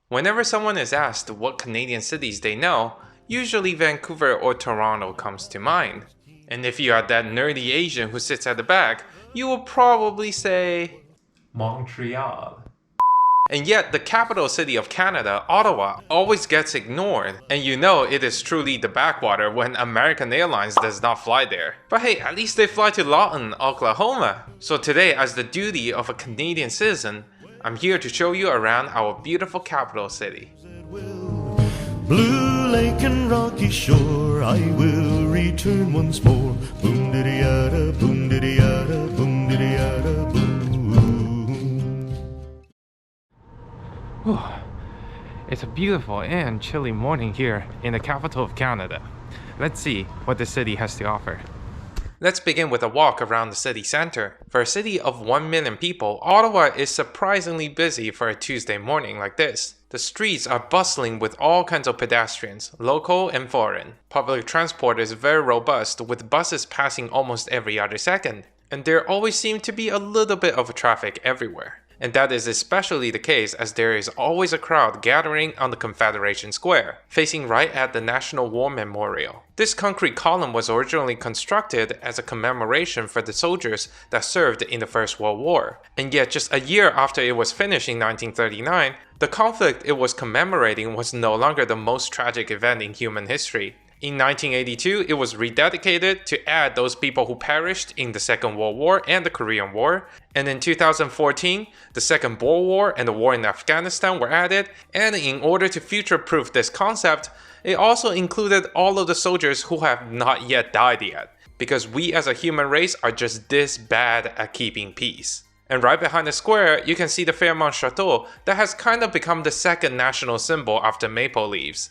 Whenever someone is asked what Canadian cities they know, usually Vancouver or Toronto comes to mind. And if you are that nerdy Asian who sits at the back, you will probably say Montreal. And yet, the capital city of Canada, Ottawa, always gets ignored, and you know it is truly the backwater when American Airlines does not fly there. But hey, at least they fly to Lawton, Oklahoma. So today, as the duty of a Canadian citizen, I'm here to show you around our beautiful capital city. Blue lake and rocky shore, I will return once more. Boom diddy yada, boom diddy yada, boom diddy yada, boom. It's a beautiful and chilly morning here in the capital of Canada. Let's see what the city has to offer. Let's begin with a walk around the city center. For a city of 1 million people, Ottawa is surprisingly busy for a Tuesday morning like this. The streets are bustling with all kinds of pedestrians, local and foreign. Public transport is very robust, with buses passing almost every other second. And there always seems to be a little bit of traffic everywhere. And that is especially the case as there is always a crowd gathering on the Confederation Square, facing right at the National War Memorial. This concrete column was originally constructed as a commemoration for the soldiers that served in the First World War. And yet just a year after it was finished in 1939, the conflict it was commemorating was no longer the most tragic event in human history. In 1982, it was rededicated to add those people who perished in the Second World War and the Korean War. And in 2014, the Second Boer War and the war in Afghanistan were added. And in order to future-proof this concept, it also included all of the soldiers who have not yet died yet. Because we as a human race are just this bad at keeping peace. And right behind the square, you can see the Fairmont Chateau that has kind of become the second national symbol after maple leaves.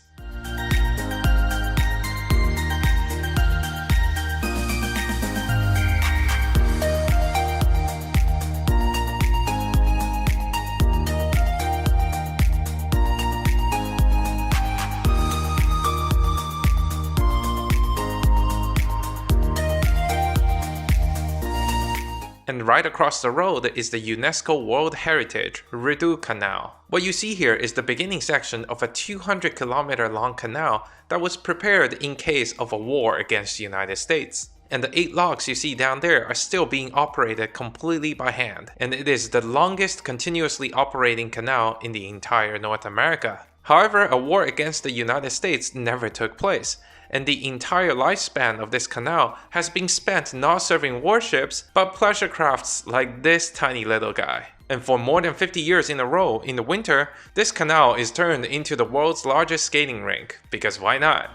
And right across the road is the UNESCO World Heritage Rideau Canal. What you see here is the beginning section of a 200-kilometer long canal that was prepared in case of a war against the United States. And the 8 locks you see down there are still being operated completely by hand, and it is the longest continuously operating canal in the entire North America. However, a war against the United States never took place, and the entire lifespan of this canal has been spent not serving warships, but pleasure crafts like this tiny little guy. And for more than 50 years in a row, in the winter, this canal is turned into the world's largest skating rink, because why not?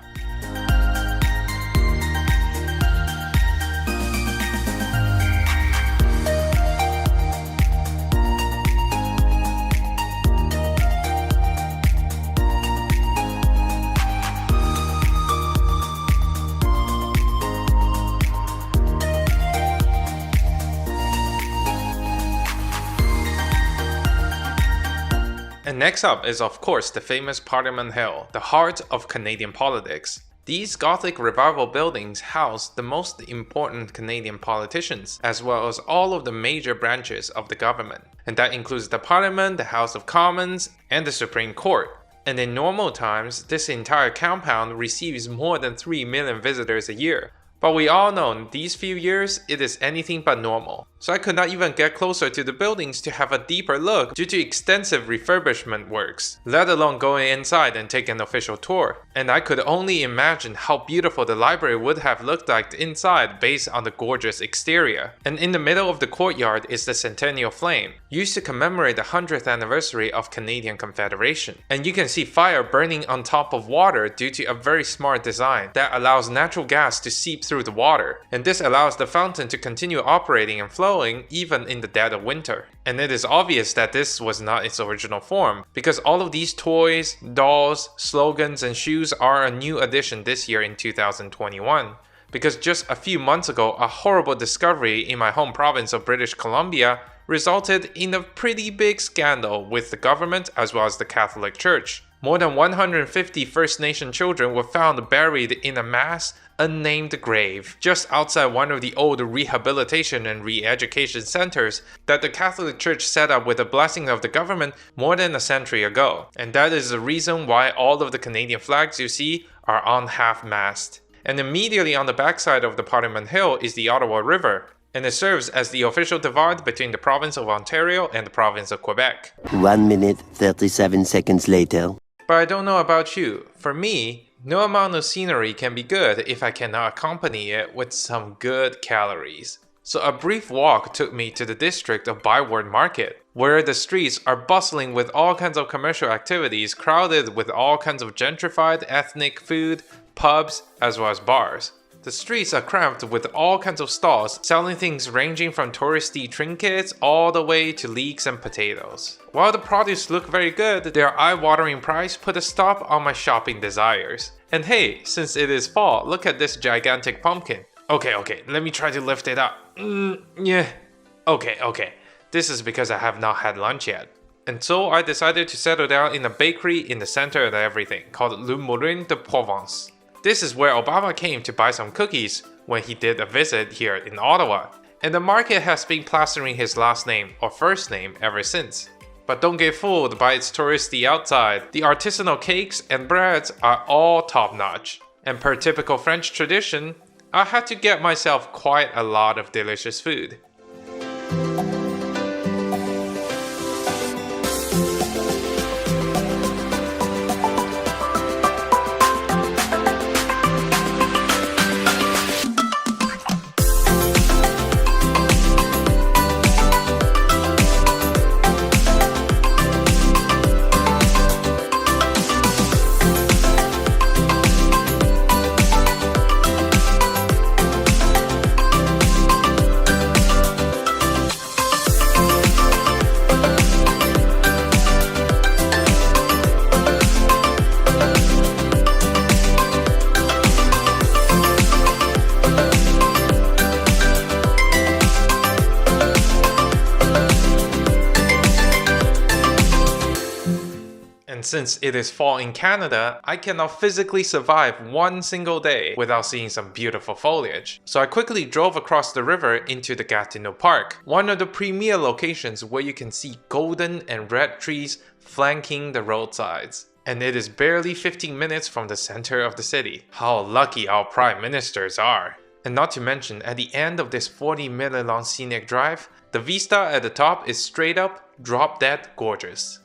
And next up is of course the famous Parliament Hill, the heart of Canadian politics. These Gothic Revival buildings house the most important Canadian politicians, as well as all of the major branches of the government. And that includes the Parliament, the House of Commons, and the Supreme Court. And in normal times, this entire compound receives more than 3 million visitors a year. But we all know these few years, it is anything but normal. So I could not even get closer to the buildings to have a deeper look due to extensive refurbishment works, let alone going inside and take an official tour. And I could only imagine how beautiful the library would have looked like inside based on the gorgeous exterior. And in the middle of the courtyard is the Centennial Flame, used to commemorate the 100th anniversary of Canadian Confederation. And you can see fire burning on top of water due to a very smart design that allows natural gas to seep through the water. And this allows the fountain to continue operating and flowing even in the dead of winter. And it is obvious that this was not its original form, because all of these toys, dolls, slogans, and shoes are a new addition this year in 2021. Because just a few months ago, a horrible discovery in my home province of British Columbia resulted in a pretty big scandal with the government as well as the Catholic Church. More than 150 First Nation children were found buried in a mass, unnamed grave just outside one of the old rehabilitation and re-education centers that the Catholic Church set up with the blessing of the government more than a century ago. And that is the reason why all of the Canadian flags you see are on half-mast. And immediately on the backside of the Parliament Hill is the Ottawa River, and it serves as the official divide between the province of Ontario and the province of Quebec. 1 minute, 37 seconds later. But I don't know about you. For me, no amount of scenery can be good if I cannot accompany it with some good calories. So a brief walk took me to the district of Byward Market, where the streets are bustling with all kinds of commercial activities, crowded with all kinds of gentrified ethnic food, pubs, as well as bars. The streets are cramped with all kinds of stalls selling things ranging from touristy trinkets all the way to leeks and potatoes. While the produce look very good, their eye-watering price put a stop on my shopping desires. And hey, since it is fall, look at this gigantic pumpkin. Okay, let me try to lift it up. Yeah. Okay. This is because I have not had lunch yet. And so I decided to settle down in a bakery in the center of everything called Le Moulin de Provence. This is where Obama came to buy some cookies when he did a visit here in Ottawa. And the market has been plastering his last name or first name ever since. But don't get fooled by its touristy outside. The artisanal cakes and breads are all top-notch. And per typical French tradition, I had to get myself quite a lot of delicious food. And since it is fall in Canada, I cannot physically survive one single day without seeing some beautiful foliage. So I quickly drove across the river into the Gatineau Park, one of the premier locations where you can see golden and red trees flanking the roadsides. And it is barely 15 minutes from the center of the city. How lucky our prime ministers are. And not to mention, at the end of this 40-minute long scenic drive, the vista at the top is straight up, drop-dead gorgeous.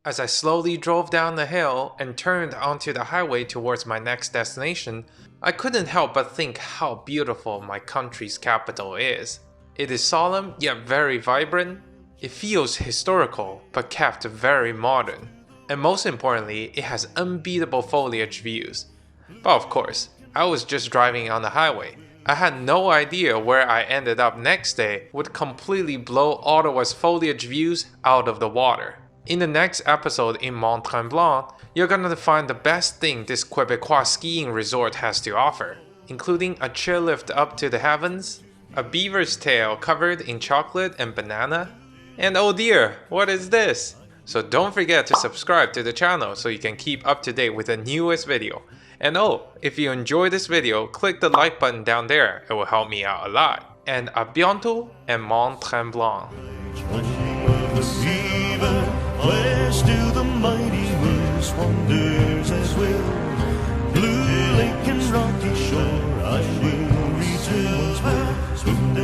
As I slowly drove down the hill and turned onto the highway towards my next destination, I couldn't help but think how beautiful my country's capital is. It is solemn yet very vibrant. It feels historical but kept very modern. And most importantly, it has unbeatable foliage views. But of course, I was just driving on the highway. I had no idea where I ended up next day would completely blow Ottawa's foliage views out of the water. In the next episode in Mont Tremblant, you're gonna find the best thing this Quebecois skiing resort has to offer, including a chairlift up to the heavens, a beaver's tail covered in chocolate and banana, and oh dear, what is this? So don't forget to subscribe to the channel so you can keep up to date with the newest video. And oh, if you enjoyed this video, click the like button down there, it will help me out a lot. And à bientôt and Mont Tremblant. West to the mighty west wanders as well. Blue lake and rocky shore, I will return once more.